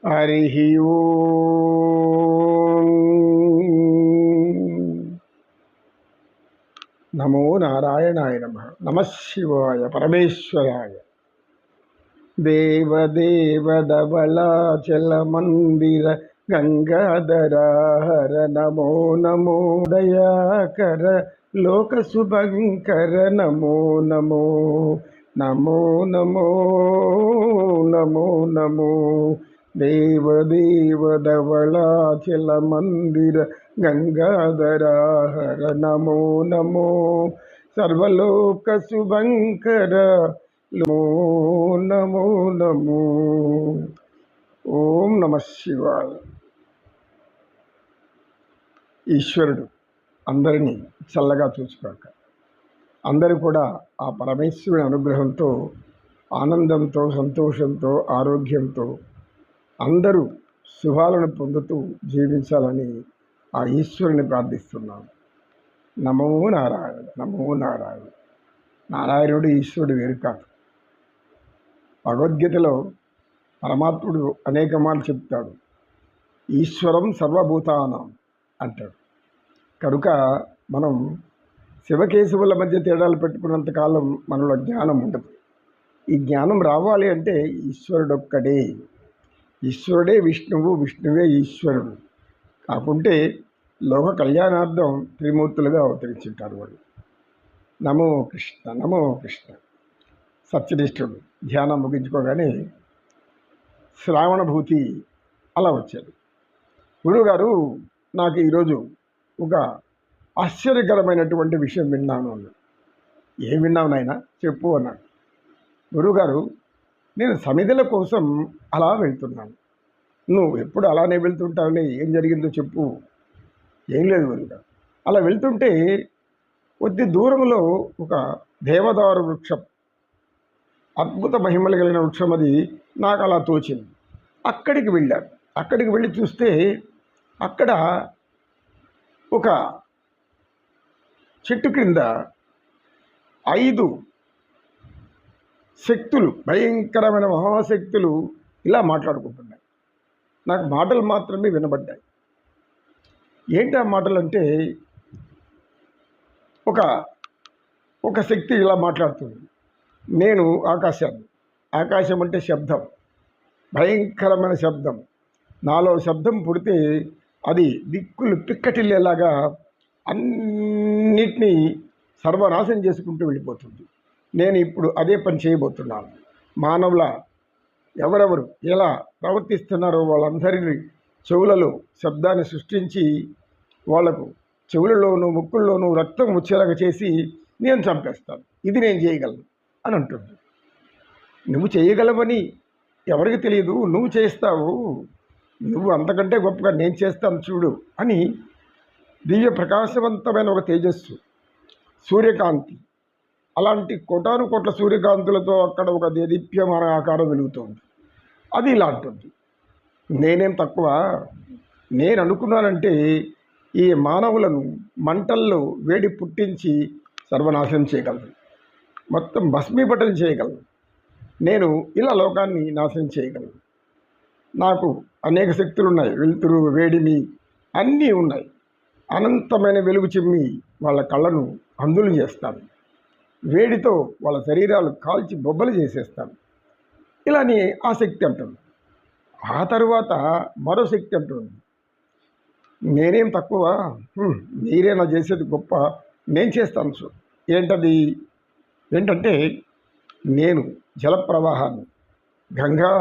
హరి ఓం. నమో నారాయణాయ నమః. నమఃశివాయ పరమేశ్వరాయ. దేవదేవ ధవళాచల మందిర గంగాధర హర నమో నమో దయాకర లోక శుభంకర నమో నమో నమో నమో నమో నమో. దేవదేవ ధవళాచల మందిర గంగాధర హర నమో నమో సర్వలోక శుభంకర నమో నమో నమో. ఓం నమ శివాయ. ఈశ్వరుడు అందరినీ చల్లగా చూసుకోక, అందరూ కూడా ఆ పరమేశ్వరుని అనుగ్రహంతో, ఆనందంతో, సంతోషంతో, ఆరోగ్యంతో అందరూ శుభాలను పొందుతూ జీవించాలని ఆ ఈశ్వరుని ప్రార్థిస్తున్నాను. నమో నారాయణ, నమో నారాయణ. నారాయణుడు ఈశ్వరుడు వేరు కాదు. భగవద్గీతలో పరమాత్ముడు అనేక మార్లు చెప్తాడు, ఈశ్వరం సర్వభూతానం అంటాడు. కనుక మనం శివకేశవుల మధ్య తేడాలు పెట్టుకున్నంతకాలం మనలో జ్ఞానం ఉండదు. ఈ జ్ఞానం రావాలి అంటే ఈశ్వరుడొక్కడే. ఈశ్వరుడే విష్ణువు, విష్ణువే ఈశ్వరుడు. కాకుంటే లోక కళ్యాణార్థం త్రిమూర్తులుగా అవతరించుంటారు వాళ్ళు. నమో కృష్ణ, నమో కృష్ణ. సత్యనిష్ఠుడు ధ్యానం ముగించుకోగానే శ్రావణభూతి అలా వచ్చాడు. గురువుగారు, నాకు ఈరోజు ఒక ఆశ్చర్యకరమైనటువంటి విషయం విన్నాను అన్నాడు. ఏం విన్నావు నాయనా, చెప్పు అన్నాడు. గురువుగారు, నేను సమిధుల కోసం అలా వెళ్తున్నాను. నువ్వు ఎప్పుడు అలానే వెళ్తుంటావులే, ఏం జరిగిందో చెప్పు. ఏం లేదు గురువుగారు, అలా వెళ్తుంటే కొద్ది దూరంలో ఒక దేవదారు వృక్షం, అద్భుత మహిమలు కలిగిన వృక్షం, అది నాకు అలా తోచింది. అక్కడికి వెళ్ళాను. అక్కడికి వెళ్ళి చూస్తే అక్కడ ఒక చెట్టు క్రింద 5 శక్తులు, భయంకరమైన మహాశక్తులు ఇలా మాట్లాడుకుంటున్నాయి. నాకు మాటలు మాత్రమే వినబడ్డాయి. ఏంటి ఆ మాటలు అంటే, ఒక శక్తి ఇలా మాట్లాడుతుంది, నేను ఆకాశాన్ని. ఆకాశం అంటే శబ్దం, భయంకరమైన శబ్దం. నాలో శబ్దం పుడితే అది దిక్కులు పిక్కటిల్లేలాగా అన్నిటినీ సర్వనాశనం చేసుకుంటూ వెళ్ళిపోతుంది. నేను ఇప్పుడు అదే పని చేయబోతున్నాను. మానవుల ఎవరెవరు ఎలా ప్రవర్తిస్తున్నారో వాళ్ళందరినీ చెవులలో శబ్దాన్ని సృష్టించి వాళ్లకు చెవులలోనూ ముక్కుల్లోనూ రక్తం వచ్చేలాగా చేసి నేను చంపేస్తాను. ఇది నేను చేయగలను అని అంటుంది. నువ్వు చేయగలవని ఎవరికి తెలియదు, నువ్వు చేస్తావు, నువ్వు అంతకంటే గొప్పగా నేను చేస్తాను చూడు అని దివ్య ప్రకాశవంతమైన ఒక తేజస్సు, సూర్యకాంతి, అలాంటి కోటాను కోట్ల సూర్యకాంతులతో అక్కడ ఒక దేదీప్యమాన ఆకారం వెలుగుతోంది. అది ఇలా అంటుంది, నేనేం తక్కువ, నేను అనుకున్నానంటే ఈ మానవులను మంటల్లో వేడి పుట్టించి సర్వనాశనం చేయగలను, మొత్తం భస్మీపటం చేయగలను. నేను ఇలా లోకాన్ని నాశనం చేయగలను. నాకు అనేక శక్తులు ఉన్నాయి, వెలుతురు, వేడిమి అన్నీ ఉన్నాయి. అనంతమైన వెలుగు చిమ్మి వాళ్ళ కళ్ళను అంధులు చేస్తాను. వేడితో వాళ్ళ శరీరాలు కాల్చి బొబ్బలు చేసేస్తాను. ఇలాని ఆ శక్తి అంటుంది. ఆ తరువాత మరో శక్తి అంటుంది, నేనేం తక్కువ, మీరే నా చేసేది గొప్ప, నేను చేస్తాను చూ. ఏంటంటే నేను జలప్రవాహాన్ని, గంగా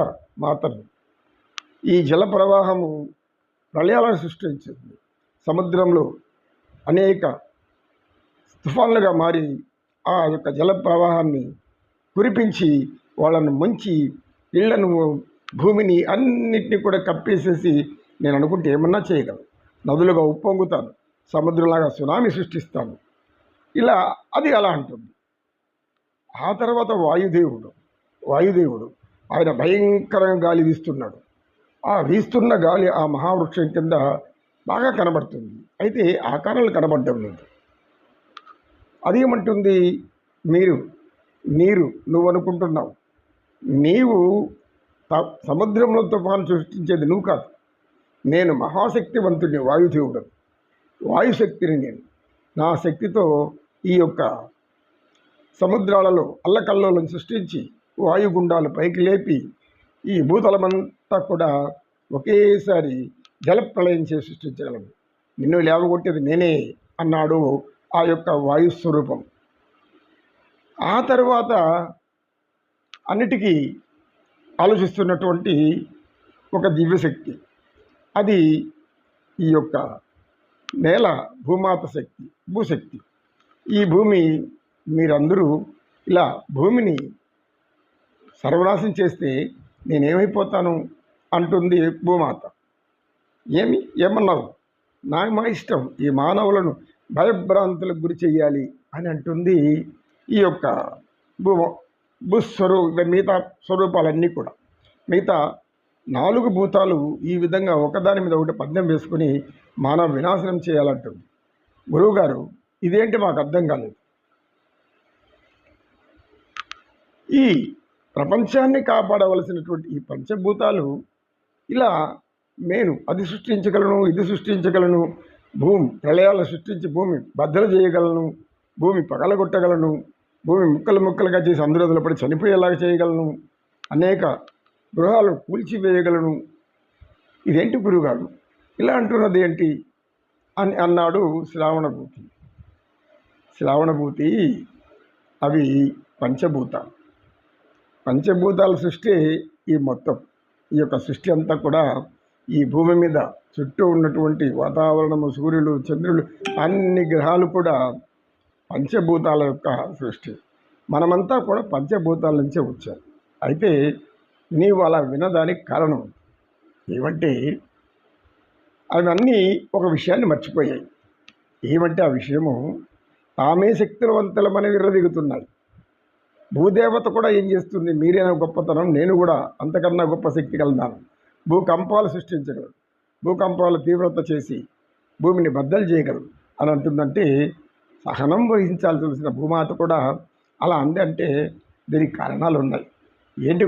మాతను. ఈ జల ప్రవాహము ప్రళయాలను సృష్టించింది. సముద్రంలో అనేక తుఫాన్లుగా మారి ఆ యొక్క జల ప్రవాహాన్ని కురిపించి వాళ్ళను ముంచి ఇళ్లను, భూమిని అన్నిటినీ కూడా కప్పేసేసి నేను అనుకుంటే ఏమన్నా చేయగలను. నదులుగా ఉప్పొంగుతాను, సముద్రంలాగా సునామీ సృష్టిస్తాను. ఇలా అది అలా అంటుంది. ఆ తర్వాత వాయుదేవుడు ఆయన భయంకరంగా గాలి వీస్తున్నాడు. ఆ వీస్తున్న గాలి ఆ మహావృక్షం కింద బాగా కనబడుతుంది. అయితే ఆకారాలు కనబడడం లేదు. అదేమంటుంది, నీరు నువ్వు అనుకుంటున్నావు, నీవు సముద్రంలో తుఫాను సృష్టించేది నువ్వు కాదు, నేను మహాశక్తివంతుడిని, వాయుదేవుడు. వాయుశక్తిని నేను. నా శక్తితో ఈ యొక్క సముద్రాలలో అల్లకల్లోలను సృష్టించి వాయుగుండాలు పైకి లేపి ఈ భూతలమంతా కూడా ఒకేసారి జలప్రళయం చేసి సృష్టించగలను. నిన్ను లేవగొట్టేది నేనే అన్నాడు ఆ యొక్క వాయుస్వరూపం. ఆ తర్వాత అన్నిటికీ ఆలోచిస్తున్నటువంటి ఒక దివ్యశక్తి, అది ఈ యొక్క నేల భూమాత శక్తి, భూశక్తి. ఈ భూమి మీరందరూ ఇలా భూమిని సర్వనాశం చేస్తే నేనేమైపోతాను అంటుంది భూమాత. ఏమన్నావు? నాకు మా ఇష్టం, ఈ మానవులను భయభ్రాంతులకు గురి చెయ్యాలి అని అంటుంది ఈ యొక్క మిగతా స్వరూపాలన్నీ కూడా. మిగతా 4 భూతాలు ఈ విధంగా ఒకదాని మీద ఒకటి పందెం వేసుకుని మానవ వినాశనం చేయాలంటుంది. గురువుగారు, ఇదేంటి మాకు అర్థం కాలేదు. ఈ ప్రపంచాన్ని కాపాడవలసినటువంటి ఈ పంచభూతాలు ఇలా నేను అది సృష్టించగలను, ఇది సృష్టించగలను, ప్రళయాలు సృష్టించి భూమి బద్దలు చేయగలను, భూమి పగలగొట్టగలను, భూమి ముక్కలు ముక్కలుగా చేసి అందులో పడి చనిపోయేలాగా చేయగలను, అనేక గృహాలను కూల్చివేయగలను. ఇదేంటి గురువుగారు ఇలా అంటున్నది ఏంటి అని అన్నాడు శ్రావణభూతి. శ్రావణభూతి అవి పంచభూతాలు. పంచభూతాల సృష్టి ఈ మొత్తం. ఈ యొక్క సృష్టి అంతా కూడా ఈ భూమి మీద చుట్టూ ఉన్నటువంటి వాతావరణము, సూర్యుడు, చంద్రుడు, అన్ని గ్రహాలు కూడా పంచభూతాల యొక్క సృష్టి. మనమంతా కూడా పంచభూతాల నుంచే వచ్చారు. అయితే నీవు అలా వినడానికి కారణం ఏమంటే, అవన్నీ ఒక విషయాన్ని మర్చిపోయాయి. ఏమంటే ఆ విషయము తామే శక్తివంతులమని విర్రదిగుతున్నాయి. భూదేవత కూడా ఏం చేస్తుంది? మీరైనా గొప్పతనం, నేను కూడా అంతకన్నా గొప్ప శక్తి కలదాను, భూకంపాలు సృష్టించగలరు, భూకంపాలు తీవ్రత చేసి భూమిని బద్దలు చేయగలరు అని అంటుందంటే, సహనం వహించాల్సి వలసిన భూమాత కూడా అలా అంది అంటే దీనికి కారణాలు ఉన్నాయి. ఏంటి?